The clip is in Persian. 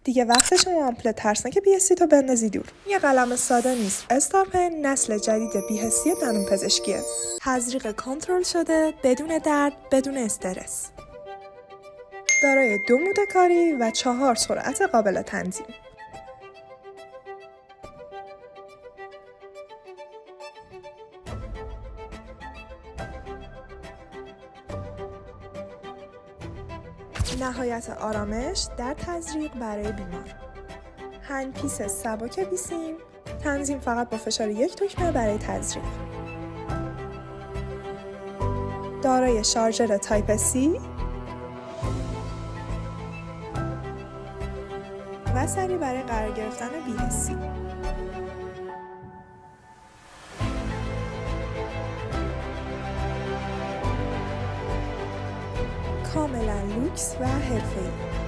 دیگه وقت شما آمپول ترسناک بی‌حسی تو بندازی دور. یه قلم ساده نیست. استارپن نسل جدید بی‌حسی دندونپزشکیه. تزریق کنترل شده، بدون درد، بدون استرس. دارای 2 مود کاری و 4 سرعت قابل تنظیم. نهایت آرامش در تزریق برای بیمار. هندپیس سبک بیسیم، تنظیم فقط با فشار 1 دکمه برای تزریق. دارای شارژر تایپ C و سری برای قرار گرفتن بی‌حسی. کاملا لوکس و حرفه‌ای.